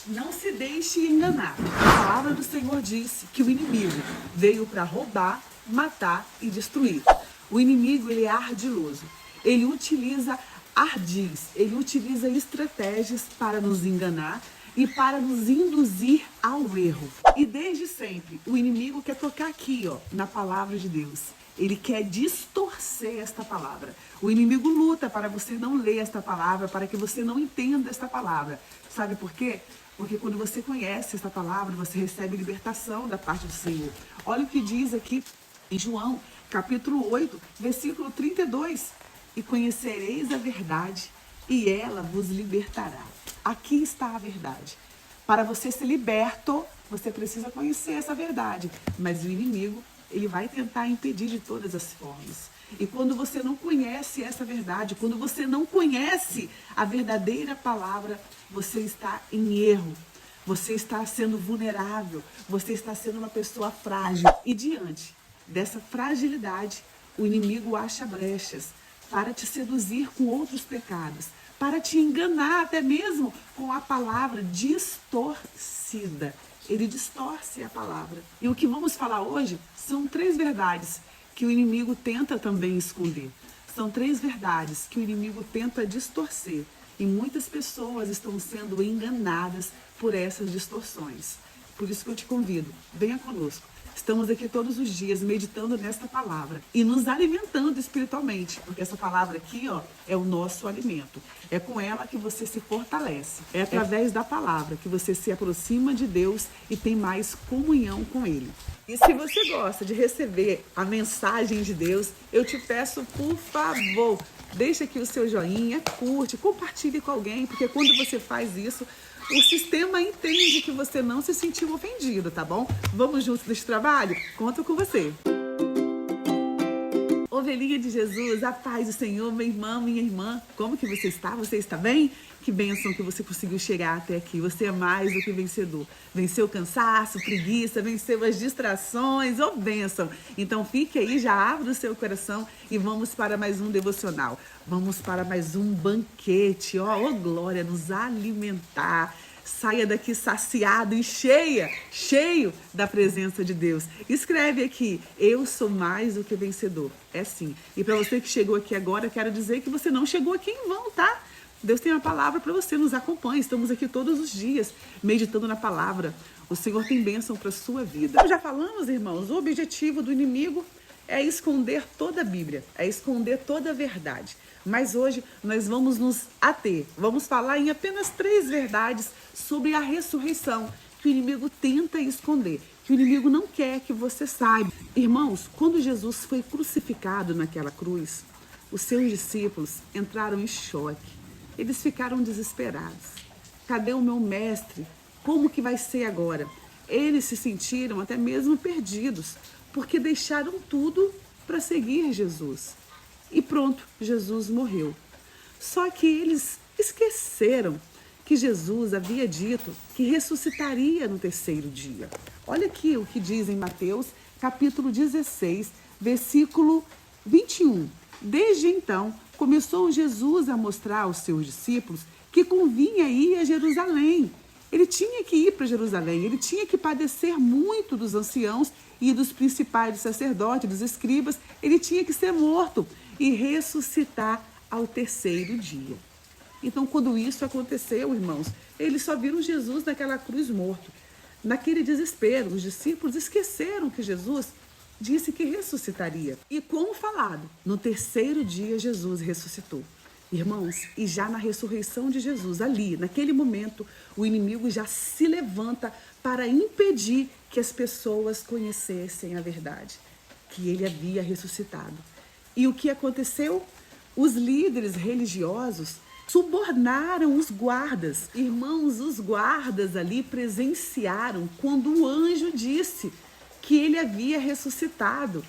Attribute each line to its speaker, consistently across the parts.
Speaker 1: Não se deixe enganar. A palavra do Senhor disse que o inimigo veio para roubar, matar e destruir. O inimigo, ele é ardiloso. Ele utiliza ardis, ele utiliza estratégias para nos enganar e para nos induzir ao erro. E desde sempre, o inimigo quer tocar aqui, na palavra de Deus. Ele quer distorcer esta palavra. O inimigo luta para você não ler esta palavra, para que você não entenda esta palavra. Sabe por quê? Porque quando você conhece esta palavra, você recebe libertação da parte do Senhor. Olha o que diz aqui em João, capítulo 8, versículo 32. E conhecereis a verdade, e ela vos libertará. Aqui está a verdade. Para você ser liberto, você precisa conhecer essa verdade. Mas o inimigo, ele vai tentar impedir de todas as formas. E quando você não conhece essa verdade, quando você não conhece a verdadeira palavra, você está em erro. Você está sendo vulnerável. Você está sendo uma pessoa frágil. E diante dessa fragilidade, o inimigo acha brechas para te seduzir com outros pecados, para te enganar até mesmo com a palavra distorcida. Ele distorce a palavra. E o que vamos falar hoje são 3 verdades que o inimigo tenta também esconder. São 3 verdades que o inimigo tenta distorcer. E muitas pessoas estão sendo enganadas por essas distorções. Por isso que eu te convido, venha conosco. Estamos aqui todos os dias meditando nesta palavra e nos alimentando espiritualmente, porque essa palavra aqui, é o nosso alimento. É com ela que você se fortalece. É através da palavra que você se aproxima de Deus e tem mais comunhão com Ele. E se você gosta de receber a mensagem de Deus, eu te peço, por favor, deixa aqui o seu joinha, curte, compartilhe com alguém, porque quando você faz isso, o sistema entende que você não se sentiu ofendido, tá bom? Vamos juntos nesse trabalho? Conto com você. Ovelhinha de Jesus, a paz do Senhor, meu irmão, minha irmã. Como que você está? Você está bem? Que bênção que você conseguiu chegar até aqui. Você é mais do que vencedor. Venceu o cansaço, preguiça, venceu as distrações, bênção. Então fique aí, já abre o seu coração e vamos para mais um devocional. Vamos para mais um banquete, glória, nos alimentar. Saia daqui saciado e cheio da presença de Deus. Escreve aqui, eu sou mais do que vencedor. É sim. E para você que chegou aqui agora, quero dizer que você não chegou aqui em vão, tá? Deus tem uma palavra para você, nos acompanhe. Estamos aqui todos os dias, meditando na palavra. O Senhor tem bênção para a sua vida. Então, já falamos, irmãos, o objetivo do inimigo é esconder toda a Bíblia, é esconder toda a verdade. Mas hoje nós vamos nos ater, vamos falar em apenas 3 verdades sobre a ressurreição que o inimigo tenta esconder, que o inimigo não quer que você saiba. Irmãos, quando Jesus foi crucificado naquela cruz, os seus discípulos entraram em choque. Eles ficaram desesperados. Cadê o meu mestre? Como que vai ser agora? Eles se sentiram até mesmo perdidos, porque deixaram tudo para seguir Jesus. E pronto, Jesus morreu. Só que eles esqueceram que Jesus havia dito que ressuscitaria no 3º dia. Olha aqui o que diz em Mateus, capítulo 16, versículo 21. Desde então, começou Jesus a mostrar aos seus discípulos que convinha ir a Jerusalém. Ele tinha que ir para Jerusalém, ele tinha que padecer muito dos anciãos e dos principais sacerdotes, dos escribas. Ele tinha que ser morto e ressuscitar ao 3º dia. Então, quando isso aconteceu, irmãos, eles só viram Jesus naquela cruz morto. Naquele desespero, os discípulos esqueceram que Jesus disse que ressuscitaria. E como falado, no 3º dia Jesus ressuscitou. Irmãos, e já na ressurreição de Jesus, ali, naquele momento, o inimigo já se levanta para impedir que as pessoas conhecessem a verdade, que ele havia ressuscitado. E o que aconteceu? Os líderes religiosos subornaram os guardas. Irmãos, os guardas ali presenciaram quando o anjo disse que ele havia ressuscitado.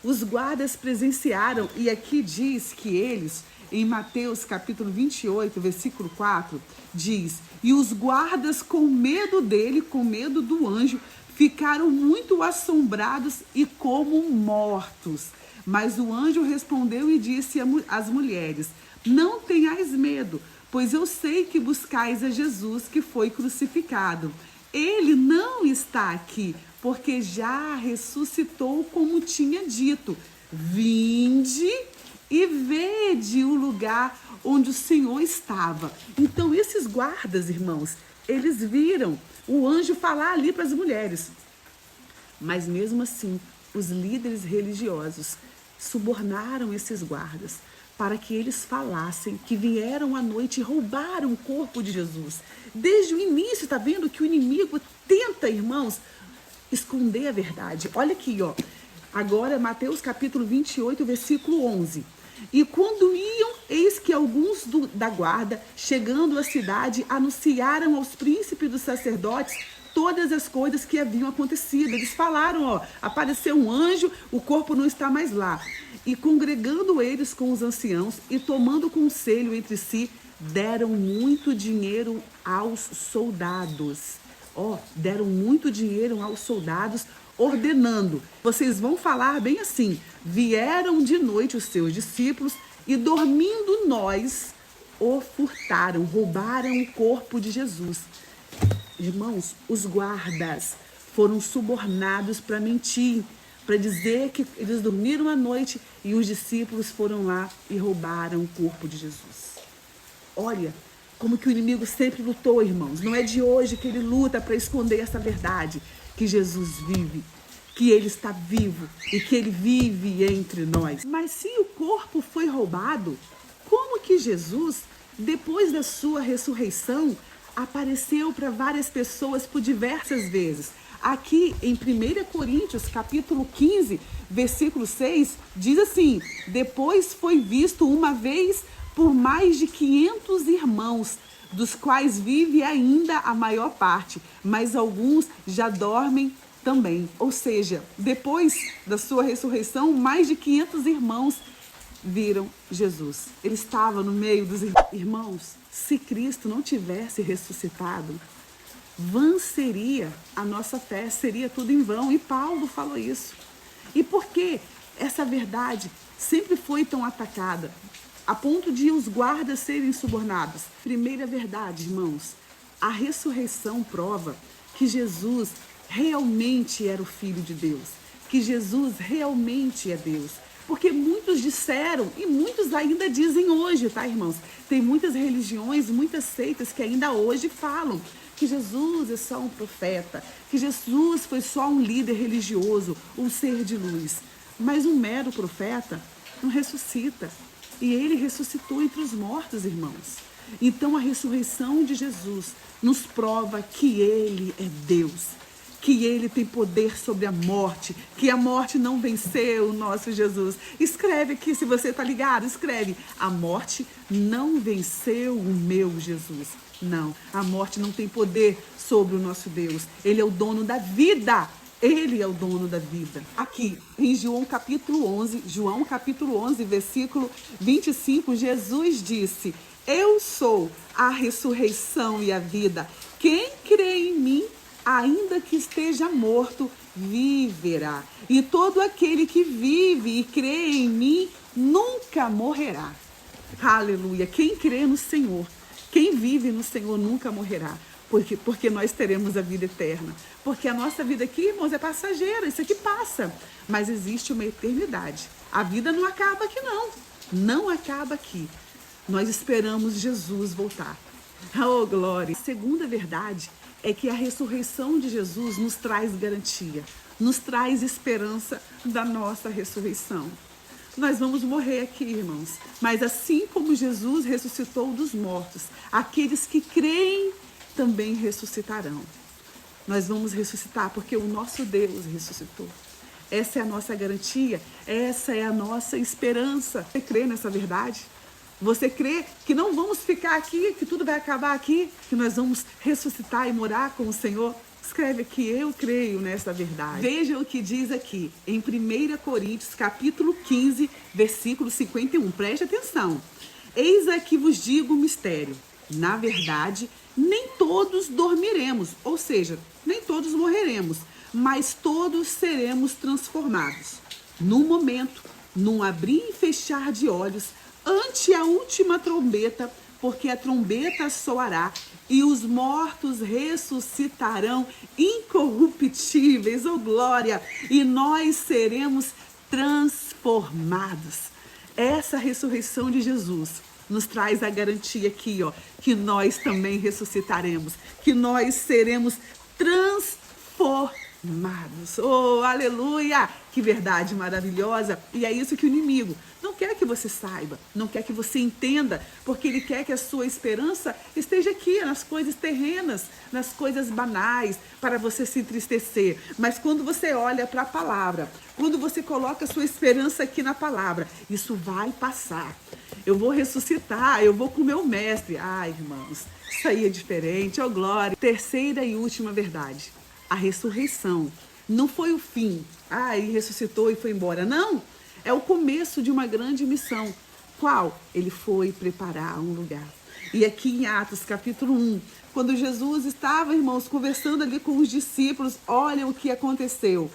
Speaker 1: Os guardas presenciaram, e aqui diz que eles, em Mateus capítulo 28, versículo 4, diz: e os guardas, com medo dele, com medo do anjo, ficaram muito assombrados e como mortos. Mas o anjo respondeu e disse às mulheres: não tenhais medo, pois eu sei que buscais a Jesus que foi crucificado. Ele não está aqui, porque já ressuscitou como tinha dito. Vinde e vede o lugar onde o Senhor estava. Então, esses guardas, irmãos, eles viram o anjo falar ali para as mulheres. Mas mesmo assim, os líderes religiosos subornaram esses guardas para que eles falassem que vieram à noite e roubaram o corpo de Jesus. Desde o início, está vendo que o inimigo tenta, irmãos, esconder a verdade. Olha aqui, ó. Agora, Mateus capítulo 28, versículo 11. E quando iam, eis que alguns da guarda, chegando à cidade, anunciaram aos príncipes dos sacerdotes todas as coisas que haviam acontecido. Eles falaram, ó, apareceu um anjo, o corpo não está mais lá. E congregando eles com os anciãos e tomando conselho entre si, deram muito dinheiro aos soldados. Ó, deram muito dinheiro aos soldados, ordenando. Vocês vão falar bem assim: vieram de noite os seus discípulos e dormindo nós o furtaram, roubaram o corpo de Jesus. Irmãos, os guardas foram subornados para mentir, para dizer que eles dormiram à noite e os discípulos foram lá e roubaram o corpo de Jesus. Olha como que o inimigo sempre lutou, irmãos. Não é de hoje que ele luta para esconder essa verdade, que Jesus vive, que ele está vivo e que ele vive entre nós. Mas se o corpo foi roubado, como que Jesus, depois da sua ressurreição, apareceu para várias pessoas por diversas vezes? Aqui em 1 Coríntios, capítulo 15, versículo 6, diz assim: depois foi visto uma vez por mais de 500 irmãos, dos quais vive ainda a maior parte, mas alguns já dormem também. Ou seja, depois da sua ressurreição, mais de 500 irmãos viram Jesus. Ele estava no meio dos irmãos. Se Cristo não tivesse ressuscitado, vã seria a nossa fé, seria tudo em vão. E Paulo falou isso. E por que essa verdade sempre foi tão atacada, a ponto de os guardas serem subornados? Primeira verdade, irmãos, a ressurreição prova que Jesus realmente era o Filho de Deus, que Jesus realmente é Deus. Porque muitos disseram, e muitos ainda dizem hoje, tá, irmãos? Tem muitas religiões, muitas seitas que ainda hoje falam que Jesus é só um profeta, que Jesus foi só um líder religioso, um ser de luz. Mas um mero profeta não ressuscita. E ele ressuscitou entre os mortos, irmãos. Então a ressurreição de Jesus nos prova que ele é Deus, que ele tem poder sobre a morte, que a morte não venceu o nosso Jesus. Escreve aqui, se você está ligado, escreve: a morte não venceu o meu Jesus. Não, a morte não tem poder sobre o nosso Deus. Ele é o dono da vida. Ele é o dono da vida. Aqui, em João capítulo 11, versículo 25, Jesus disse: eu sou a ressurreição e a vida. Quem crê em mim, ainda que esteja morto, viverá. E todo aquele que vive e crê em mim, nunca morrerá. Aleluia. Quem crê no Senhor, quem vive no Senhor, nunca morrerá. Porque nós teremos a vida eterna. Porque a nossa vida aqui, irmãos, é passageira. Isso aqui passa. Mas existe uma eternidade. A vida não acaba aqui, não. Não acaba aqui. Nós esperamos Jesus voltar. Oh, glória! A segunda verdade é que a ressurreição de Jesus nos traz garantia, nos traz esperança da nossa ressurreição. Nós vamos morrer aqui, irmãos. Mas assim como Jesus ressuscitou dos mortos, aqueles que creem também ressuscitarão. Nós vamos ressuscitar porque o nosso Deus ressuscitou. Essa é a nossa garantia, essa é a nossa esperança. Você crê nessa verdade? Você crê que não vamos ficar aqui, que tudo vai acabar aqui, que nós vamos ressuscitar e morar com o Senhor? Escreve aqui: eu creio nessa verdade. Veja o que diz aqui em 1 Coríntios, capítulo 15, versículo 51. Preste atenção. Eis aqui vos digo o mistério. Na verdade, nem todos dormiremos, ou seja, nem todos morreremos, mas todos seremos transformados. Num momento, num abrir e fechar de olhos, ante a última trombeta, porque a trombeta soará e os mortos ressuscitarão incorruptíveis, oh glória, e nós seremos transformados. Essa ressurreição de Jesus nos traz a garantia aqui, ó, que nós também ressuscitaremos, que nós seremos transformados. Oh, aleluia! Que verdade maravilhosa! E é isso que o inimigo não quer que você saiba, não quer que você entenda, porque ele quer que a sua esperança esteja aqui, nas coisas terrenas, nas coisas banais, para você se entristecer. Mas quando você olha para a palavra, quando você coloca a sua esperança aqui na palavra, isso vai passar. Eu vou ressuscitar, eu vou com o meu mestre. Ai, irmãos, isso aí é diferente, oh glória. Terceira e última verdade. A ressurreição não foi o fim. Ele ressuscitou e foi embora. Não, é o começo de uma grande missão. Qual? Ele foi preparar um lugar. E aqui em Atos capítulo 1, quando Jesus estava, irmãos, conversando ali com os discípulos, olha o que aconteceu.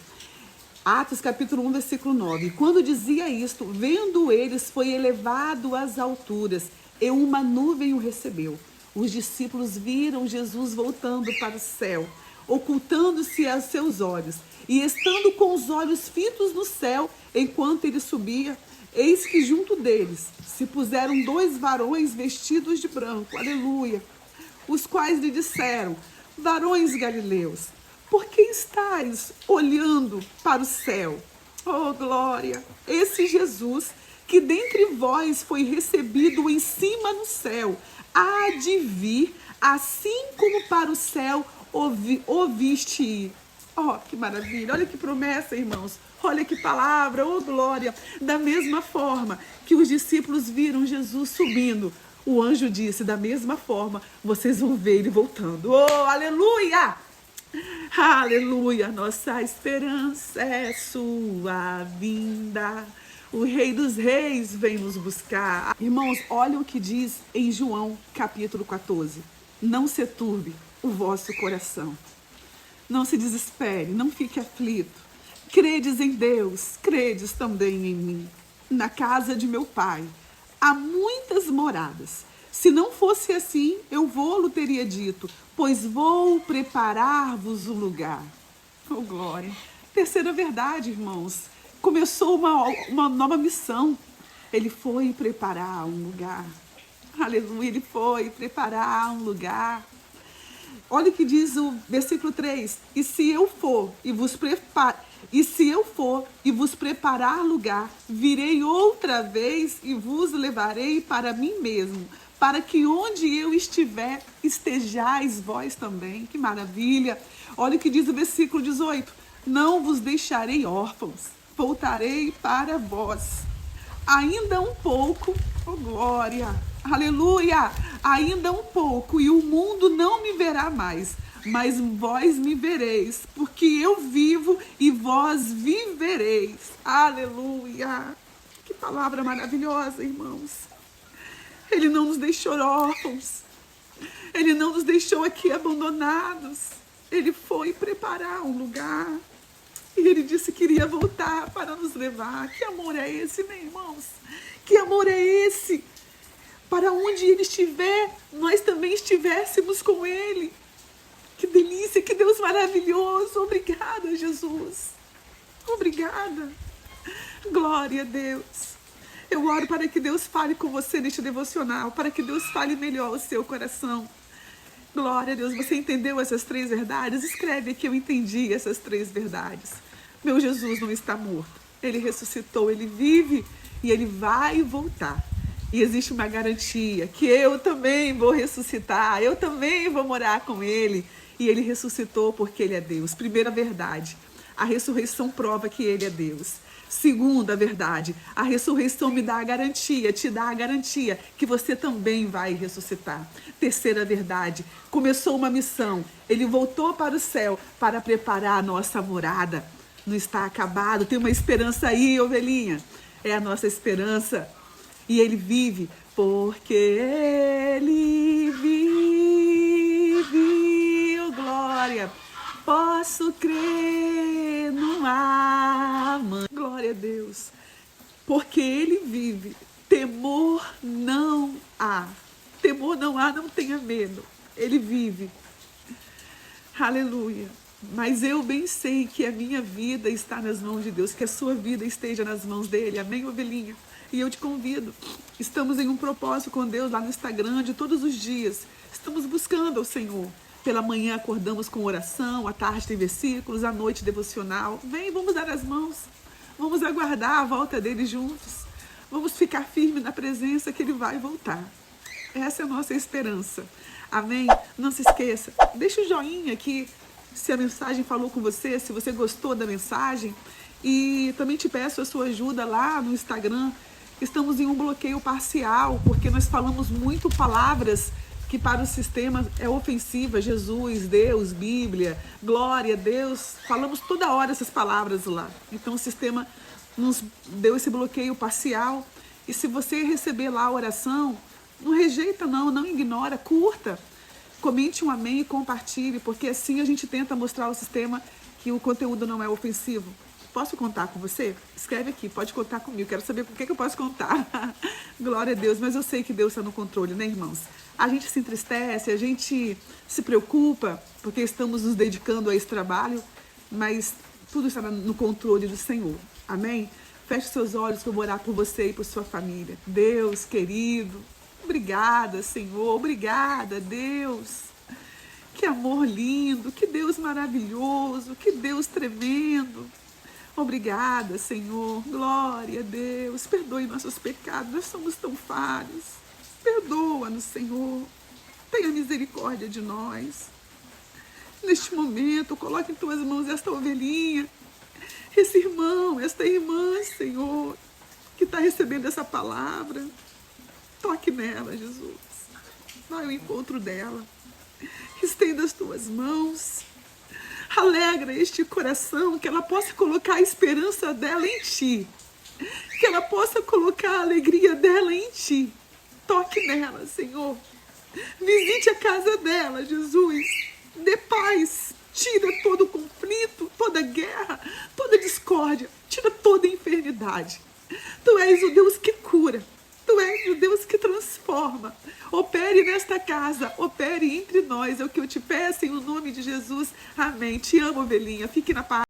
Speaker 1: Atos capítulo 1, versículo 9. Quando dizia isto, vendo eles, foi elevado às alturas, e uma nuvem o recebeu. Os discípulos viram Jesus voltando para o céu, ocultando-se aos seus olhos, e estando com os olhos fitos no céu, enquanto ele subia, eis que junto deles se puseram 2 varões vestidos de branco, aleluia, os quais lhe disseram: varões galileus, por que estáis olhando para o céu? Oh, glória! Esse Jesus, que dentre vós foi recebido em cima no céu, há de vir, assim como para o céu ouviste ir. Oh, que maravilha! Olha que promessa, irmãos! Olha que palavra! Oh, glória! Da mesma forma que os discípulos viram Jesus subindo, o anjo disse: da mesma forma, vocês vão ver ele voltando. Oh, aleluia! Aleluia! Nossa esperança é sua vinda. O Rei dos Reis vem nos buscar. Irmãos, olha o que diz em João, capítulo 14. Não se turbe o vosso coração. Não se desespere, não fique aflito. Credes em Deus, credes também em mim. Na casa de meu Pai há muitas moradas. Se não fosse assim, eu vou-lo teria dito, pois vou preparar-vos um lugar. Oh, glória! Terceira verdade, irmãos. Começou uma nova missão. Ele foi preparar um lugar. Aleluia, ele foi preparar um lugar. Olha o que diz o versículo 3. E se eu for e vos preparar lugar, virei outra vez e vos levarei para mim mesmo, para que onde eu estiver, estejais vós também. Que maravilha! Olha o que diz o versículo 18. Não vos deixarei órfãos, voltarei para vós. Ainda um pouco, oh glória, aleluia, ainda um pouco e o mundo não me verá mais, mas vós me vereis, porque eu vivo e vós vivereis. Aleluia, que palavra maravilhosa, irmãos. Ele não nos deixou órfãos, ele não nos deixou aqui abandonados, ele foi preparar um lugar. E ele disse que iria voltar para nos levar. Que amor é esse, meus irmãos? Que amor é esse? Para onde ele estiver, nós também estivéssemos com ele. Que delícia, que Deus maravilhoso. Obrigada, Jesus. Obrigada. Glória a Deus. Eu oro para que Deus fale com você neste devocional, para que Deus fale melhor o seu coração. Glória a Deus, você entendeu essas 3 verdades? Escreve aqui, eu entendi essas 3 verdades. Meu Jesus não está morto. Ele ressuscitou, ele vive e ele vai voltar. E existe uma garantia que eu também vou ressuscitar, eu também vou morar com ele. E ele ressuscitou porque ele é Deus. Primeira verdade, a ressurreição prova que ele é Deus. Segunda verdade, a ressurreição me dá a garantia, te dá a garantia que você também vai ressuscitar. Terceira verdade, começou uma missão, ele voltou para o céu para preparar a nossa morada. Não está acabado, tem uma esperança aí, ovelhinha, é a nossa esperança. E ele vive porque ele vive, oh glória. Posso crer no amanhã. Glória a Deus. Porque ele vive, temor não há. Temor não há, não tenha medo. Ele vive. Aleluia. Mas eu bem sei que a minha vida está nas mãos de Deus, que a sua vida esteja nas mãos dele. Amém, ovelhinha? E eu te convido. Estamos em um propósito com Deus lá no Instagram de todos os dias. Estamos buscando ao Senhor. Pela manhã acordamos com oração, à tarde tem versículos, à noite devocional. Vem, vamos dar as mãos. Vamos aguardar a volta dele juntos. Vamos ficar firmes na presença que ele vai voltar. Essa é a nossa esperança. Amém? Não se esqueça. Deixa o joinha aqui se a mensagem falou com você, se você gostou da mensagem. E também te peço a sua ajuda lá no Instagram. Estamos em um bloqueio parcial, porque nós falamos muito palavras que para o sistema é ofensiva. Jesus, Deus, Bíblia, glória a Deus. Falamos toda hora essas palavras lá. Então o sistema nos deu esse bloqueio parcial. E se você receber lá a oração, não rejeita não ignora, curta. Comente um amém e compartilhe, porque assim a gente tenta mostrar ao sistema que o conteúdo não é ofensivo. Posso contar com você? Escreve aqui, pode contar comigo. Quero saber com o que eu posso contar. Glória a Deus, mas eu sei que Deus está no controle, né, irmãos? A gente se entristece, a gente se preocupa, porque estamos nos dedicando a esse trabalho, mas tudo está no controle do Senhor. Amém? Feche seus olhos que eu vou orar por você e por sua família. Deus, querido, obrigada, Senhor. Obrigada, Deus. Que amor lindo, que Deus maravilhoso, que Deus tremendo. Obrigada, Senhor. Glória a Deus. Perdoe nossos pecados. Nós somos tão falhos. Perdoa-nos, Senhor. Tenha misericórdia de nós. Neste momento, coloque em tuas mãos esta ovelhinha, esse irmão, esta irmã, Senhor, que está recebendo essa palavra. Toque nela, Jesus. Vai ao encontro dela. Estenda as tuas mãos. Alegra este coração, que ela possa colocar a esperança dela em ti. Que ela possa colocar a alegria dela em ti. Toque nela, Senhor. Visite a casa dela, Jesus. Dê paz. Tira todo o conflito, toda guerra, toda discórdia. Tira toda enfermidade. Tu és o Deus que cura. Tu és o Deus que transforma. Opere nesta casa, opere entre nós. É o que eu te peço em nome de Jesus. Amém. Te amo, ovelhinha. Fique na paz.